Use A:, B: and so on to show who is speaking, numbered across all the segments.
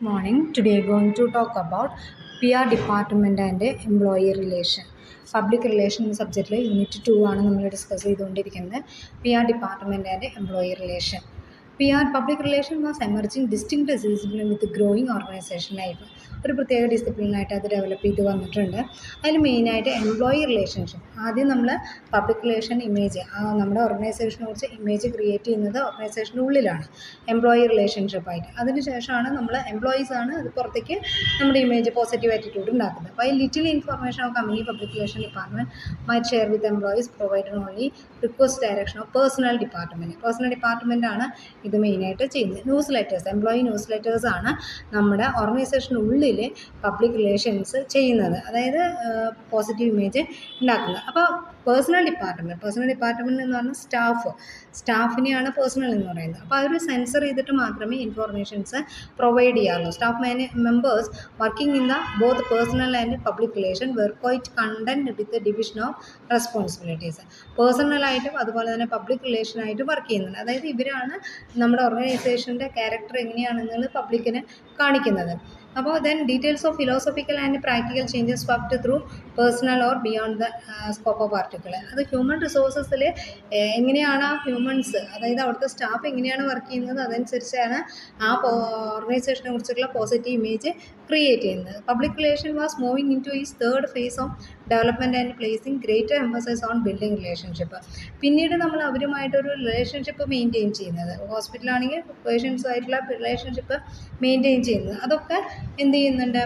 A: Morning. Today going to talk about PR department and employee relation. Public relation subject unit 2 ആണ് നമ്മൾ discuss ചെയ്തുകൊണ്ടിരിക്കുന്നത്. PR department and employee relation. PR public relation was emerging distinct discipline with growing organization life. ഒരു പ്രത്യേക ഡിസിപ്ലിനായിട്ട് അത് develop ചെയ്ത് വന്നിട്ടുണ്ട്. അതിൽ മെയിനായിട്ട് എംപ്ലോയി റിലേഷൻഷിപ്പ്. ആദ്യം നമ്മൾ പബ്ലിക് റിലേഷൻ ഇമേജ് നമ്മുടെ ഓർഗനൈസേഷനെ കുറിച്ച് ഇമേജ് ക്രിയേറ്റ് ചെയ്യുന്നത് ഓർഗനൈസേഷൻ്റെ ഉള്ളിലാണ്, എംപ്ലോയി റിലേഷൻഷിപ്പായിട്ട്. അതിനുശേഷമാണ് നമ്മൾ എംപ്ലോയീസാണ് അത് പുറത്തേക്ക് നമ്മുടെ ഇമേജ് പോസിറ്റീവ് ആറ്റിറ്റ്യൂഡ് ഉണ്ടാക്കുന്നത്. അപ്പോൾ ഈ little information of company public relation department might share with employees provided only request direction of personal department. Personal ഡിപ്പാർട്ട്മെൻറ്റാണ് ഇത് മെയിനായിട്ട് ചെയ്യുന്നത്. ന്യൂസ് ലെറ്റേഴ്സ്, എംപ്ലോയി ന്യൂസ് ലെറ്റേഴ്സാണ് നമ്മുടെ ഓർഗനൈസേഷൻ്റെ ഉള്ളിൽ പബ്ലിക് റിലേഷൻസ് ചെയ്യുന്നത്, അതായത് പോസിറ്റീവ് ഇമേജ് ഉണ്ടാക്കുന്നത്. അപ്പോൾ പേഴ്സണൽ ഡിപ്പാർട്ട്മെൻറ്റ് എന്ന് പറഞ്ഞാൽ സ്റ്റാഫിനെയാണ് പേഴ്സണൽ എന്ന് പറയുന്നത്. അപ്പോൾ അവർ സെൻസർ ചെയ്തിട്ട് മാത്രമേ ഇൻഫോർമേഷൻസ് പ്രൊവൈഡ് ചെയ്യാറുള്ളൂ. Staff members working in the both personal and public relation were quite content with division of responsibilities. പേഴ്സണലായിട്ടും അതുപോലെ തന്നെ പബ്ലിക് റിലേഷനായിട്ടും വർക്ക് ചെയ്യുന്നുണ്ട്. അതായത് ഇവരാണ് നമ്മുടെ ഓർഗനൈസേഷൻ്റെ ക്യാരക്ടർ എങ്ങനെയാണെന്നുള്ളത് പബ്ലിക്കിന് കാണിക്കുന്നത്. അപ്പോൾ then details of philosophical and practical changes swapped through personal or beyond the scope of article. അത് ഹ്യൂമൻ റിസോഴ്സസിൽ എങ്ങനെയാണ് ആ ഹ്യൂമൻസ്, അതായത് അവിടുത്തെ സ്റ്റാഫ് എങ്ങനെയാണ് വർക്ക് ചെയ്യുന്നത്, അതനുസരിച്ചാണ് ആ ഓർഗനൈസേഷനെ കുറിച്ചുള്ള പോസിറ്റീവ് ഇമേജ് ക്രിയേറ്റ് ചെയ്യുന്നത്. Public relation was moving in to is third phase of development and placing greater emphasize on building relationship. പിന്നീട് നമ്മൾ അവരുമായിട്ടൊരു റിലേഷൻഷിപ്പ് മെയിൻറ്റെയിൻ ചെയ്യുന്നത്, ഹോസ്പിറ്റലാണെങ്കിൽ പേഷ്യൻസുമായിട്ടുള്ള റിലേഷൻഷിപ്പ് മെയിൻറ്റെയിൻ ചെയ്യുന്നത്, അതൊക്കെ എന്ത് ചെയ്യുന്നുണ്ട്,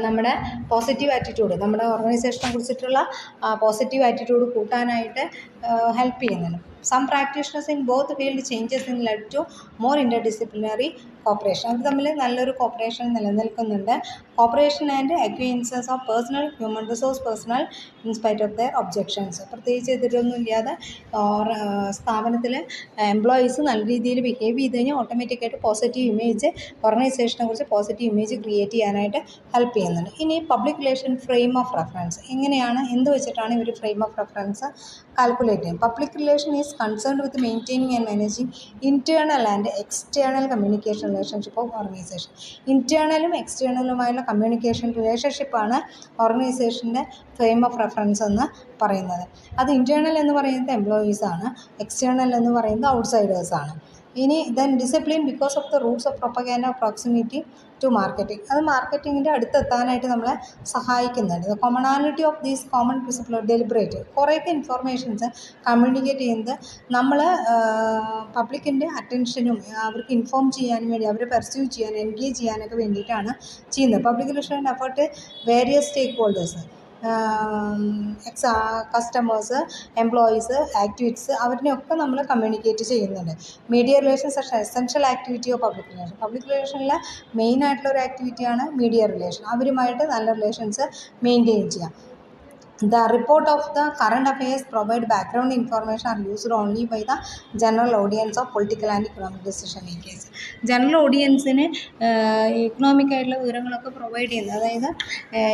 A: നമ്മുടെ പോസിറ്റീവ് ആറ്റിറ്റ്യൂഡ്, നമ്മുടെ ഓർഗനൈസേഷനെ കുറിച്ചിട്ടുള്ള പോസിറ്റീവ് ആറ്റിറ്റ്യൂഡ് കൂട്ടാനായിട്ട് ഹെൽപ്പ് ചെയ്യുന്നുണ്ട്. Some practitioners in both field changes in led to more interdisciplinary cooperation. അവർ തമ്മിൽ നല്ലൊരു കോപ്പറേഷൻ നിലനിൽക്കുന്നുണ്ട്. Cooperation and acquiescence of personal human resource personal in spite of their objections. പ്രത്യേകിച്ച് എതിരൊന്നും ഇല്ലാതെ സ്ഥാപനത്തിൽ എംപ്ലോയീസ് നല്ല രീതിയിൽ ബിഹേവ് ചെയ്ത് കഴിഞ്ഞാൽ ഓട്ടോമാറ്റിക്കായിട്ട് പോസിറ്റീവ് ഇമേജ്, ഓർഗനൈസേഷനെ കുറിച്ച് പോസിറ്റീവ് ഇമേജ് ക്രിയേറ്റ് ചെയ്യാനായിട്ട് ഹെൽപ്പ് ചെയ്യുന്നുണ്ട്. ഇനി public relation frame of reference എങ്ങനെയാണ്, എന്ത് വെച്ചിട്ടാണ് ഇവർ ഫ്രെയിം ഓഫ് റെഫറൻസ് കാൽക്കുലേറ്റ് ചെയ്യുന്നത്. Public relation is concerned with maintaining and managing internal and external communication relationship of organization. ഇൻറ്റേർണലും എക്സ്റ്റേണലുമായുള്ള കമ്മ്യൂണിക്കേഷൻ റിലേഷൻഷിപ്പാണ് ഓർഗനൈസേഷൻ്റെ ഫ്രെയിം ഓഫ് റെഫറൻസ് എന്ന് പറയുന്നത്. അത് ഇൻറ്റേർണൽ എന്ന് പറയുന്നത് എംപ്ലോയീസാണ്, എക്സ്റ്റേണൽ എന്ന് പറയുന്നത് ഔട്ട്സൈഡേഴ്സാണ്. ഇനി then discipline because of the roots of propaganda proximity to marketing. അത് മാർക്കറ്റിങ്ങിൻ്റെ അടുത്തെത്താനായിട്ട് നമ്മളെ സഹായിക്കുന്നുണ്ട്. The commonality of these common principle deliberate. കുറേയൊക്കെ ഇൻഫോർമേഷൻസ് കമ്മ്യൂണിക്കേറ്റ് ചെയ്യുന്നത് നമ്മൾ പബ്ലിക്കിൻ്റെ അറ്റൻഷനും അവർക്ക് ഇൻഫോം ചെയ്യാനും വേണ്ടി, അവരെ പെർസ്യൂ ചെയ്യാൻ, എൻഗേജ് ചെയ്യാനൊക്കെ വേണ്ടിയിട്ടാണ് ചെയ്യുന്നത്. Public relation effort various stakeholders, customers, employees, activities, അവരിനെയൊക്കെ നമ്മൾ കമ്മ്യൂണിക്കേറ്റ് ചെയ്യുന്നുണ്ട്. Media relations essential activity of public relation. Public റിലേഷനിലെ മെയിനായിട്ടുള്ള ഒരു ആക്ടിവിറ്റിയാണ് മീഡിയ റിലേഷൻ. അവരുമായിട്ട് നല്ല റിലേഷൻസ് മെയിൻറ്റെയിൻ ചെയ്യാം. The report of the current affairs provide background information are used only by the general audience of political and economic decision makers. General ഓഡിയൻസിന് economic ആയിട്ടുള്ള വിവരങ്ങളൊക്കെ പ്രൊവൈഡ് ചെയ്യുന്നത്, അതായത്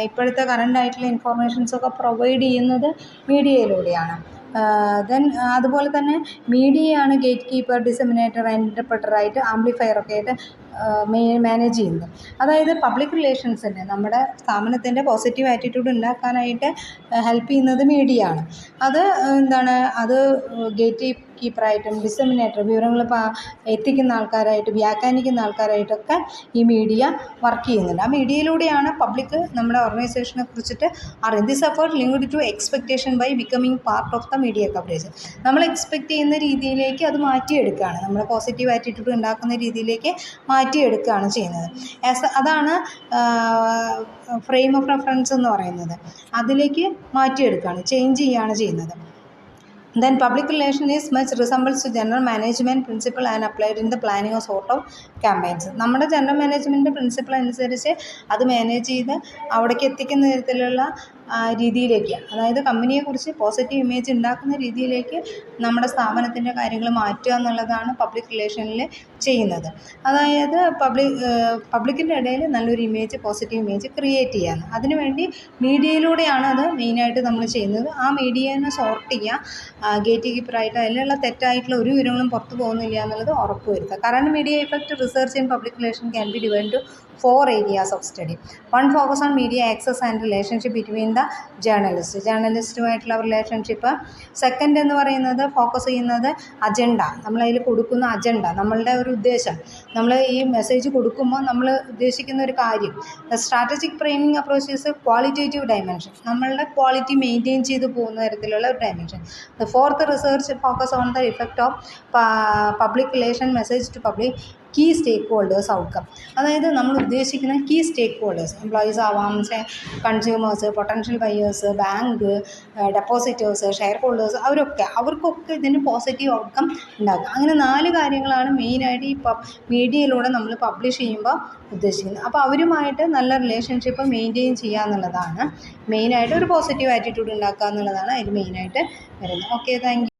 A: ഇപ്പോഴത്തെ കറണ്ട് ആയിട്ടുള്ള ഇൻഫോർമേഷൻസൊക്കെ പ്രൊവൈഡ് ചെയ്യുന്നത് മീഡിയയിലൂടെയാണ്. ദെൻ അതുപോലെ തന്നെ മീഡിയയാണ് ഗേറ്റ് കീപ്പർ, ഡിസെമിനേറ്റർ, ഇൻ്റർപ്രറ്ററായിട്ട്, ആംപ്ലിഫയറൊക്കെ ആയിട്ട് മാനേജ് ചെയ്യുന്നത്. അതായത് പബ്ലിക് റിലേഷൻസിന് നമ്മുടെ സ്ഥാപനത്തിൻ്റെ പോസിറ്റീവ് ആറ്റിറ്റ്യൂഡ് ഉണ്ടാക്കാനായിട്ട് ഹെൽപ്പ് ചെയ്യുന്നത് മീഡിയ ആണ്. അത് എന്താണ്, അത് ഗേറ്റ് കീപ്പറായിട്ടും ഡിസെമിനേറ്റർ, വിവരങ്ങൾ എത്തിക്കുന്ന ആൾക്കാരായിട്ട്, വ്യാഖ്യാനിക്കുന്ന ആൾക്കാരായിട്ടൊക്കെ ഈ മീഡിയ വർക്ക് ചെയ്യുന്നുണ്ട്. ആ മീഡിയയിലൂടെയാണ് പബ്ലിക് നമ്മുടെ ഓർഗനൈസേഷനെ കുറിച്ചിട്ട് അറിയുന്നത്. This effort linked to expectation by becoming part of the media coverage. നമ്മൾ എക്സ്പെക്റ്റ് ചെയ്യുന്ന രീതിയിലേക്ക് അത് മാറ്റിയെടുക്കുകയാണ്, നമ്മുടെ പോസിറ്റീവ് ആറ്റിറ്റ്യൂഡ് ഉണ്ടാക്കുന്ന രീതിയിലേക്ക് മാറ്റിയെടുക്കുകയാണ് ചെയ്യുന്നത്. അതാണ് ഫ്രെയിം ഓഫ് റെഫറൻസ് എന്ന് പറയുന്നത്. അതിലേക്ക് മാറ്റിയെടുക്കുകയാണ്, ചേഞ്ച് ചെയ്യുകയാണ് ചെയ്യുന്നത്. Then public relation is much resembles to general management principle and applied in the planning of sort of campaigns. നമ്മുടെ ജനറൽ മാനേജ്മെൻറ്റ് പ്രിൻസിപ്പിൾ അനുസരിച്ച് അത് മാനേജ് ചെയ്ത് അവിടേക്ക് എത്തിക്കുന്ന തരത്തിലുള്ള രീതിയിലേക്ക്, അതായത് കമ്പനിയെക്കുറിച്ച് പോസിറ്റീവ് ഇമേജ് ഉണ്ടാക്കുന്ന രീതിയിലേക്ക് നമ്മുടെ സ്ഥാപനത്തിൻ്റെ കാര്യങ്ങൾ മാറ്റുക എന്നുള്ളതാണ് പബ്ലിക് റിലേഷനിൽ ചെയ്യുന്നത്. അതായത് പബ്ലിക്കിൻ്റെ ഇടയിൽ നല്ലൊരു ഇമേജ്, പോസിറ്റീവ് ഇമേജ് ക്രിയേറ്റ് ചെയ്യാന്ന്. അതിനുവേണ്ടി മീഡിയയിലൂടെയാണ് അത് മെയിനായിട്ട് നമ്മൾ ചെയ്യുന്നത്. ആ മീഡിയേനെ സോർട്ട് ചെയ്യുക, ഗേറ്റ് കീപ്പറായിട്ട് അതിലുള്ള തെറ്റായിട്ടുള്ള ഒരു വിവരങ്ങളും പുറത്തു പോകുന്നില്ല എന്നുള്ളത് ഉറപ്പ് വരുത്തുക. Current media effect research in public relation can be divide to 4 areas of study. One, focus on media access and relationship between the ജേർണലിസ്റ്റുമായിട്ടുള്ള റിലേഷൻഷിപ്പ്. സെക്കൻഡ് എന്ന് പറയുന്നത് ഫോക്കസ് ചെയ്യുന്നത് അജണ്ട, നമ്മളതിൽ കൊടുക്കുന്ന അജണ്ട, നമ്മളുടെ ഒരു ഉദ്ദേശം, നമ്മൾ ഈ മെസ്സേജ് കൊടുക്കുമ്പോൾ നമ്മൾ ഉദ്ദേശിക്കുന്ന ഒരു കാര്യം. Strategic framing approach is qualitative dimension, നമ്മളുടെ ക്വാളിറ്റി മെയിൻറ്റെയിൻ ചെയ്ത് പോകുന്ന തരത്തിലുള്ള ഒരു dimension. The fourth, research focus on the effect of public relation message to public key stakeholders. അതായത് നമ്മൾ ഉദ്ദേശിക്കുന്ന കീ സ്റ്റേക്ക് ഹോൾഡേഴ്സ്, എംപ്ലോയീസ് ആവാം, consumers, potential buyers, bank, depositors, shareholders, അവർക്കൊക്കെ ഇതിന് പോസിറ്റീവ് ഔട്ട്കം ഉണ്ടാകും. അങ്ങനെ 4 കാര്യങ്ങളാണ് മെയിനായിട്ട് ഈ മീഡിയയിലൂടെ നമ്മൾ പബ്ലിഷ് ചെയ്യുമ്പോൾ ഉദ്ദേശിക്കുന്നത്. അപ്പോൾ അവരുമായിട്ട് നല്ല റിലേഷൻഷിപ്പ് മെയിൻറ്റെയിൻ ചെയ്യുക എന്നുള്ളതാണ് മെയിനായിട്ട്, ഒരു പോസിറ്റീവ് ആറ്റിറ്റ്യൂഡ് ഉണ്ടാക്കുക എന്നുള്ളതാണ് അതിൽ മെയിനായിട്ട് വരുന്നത്. Okay, thank you.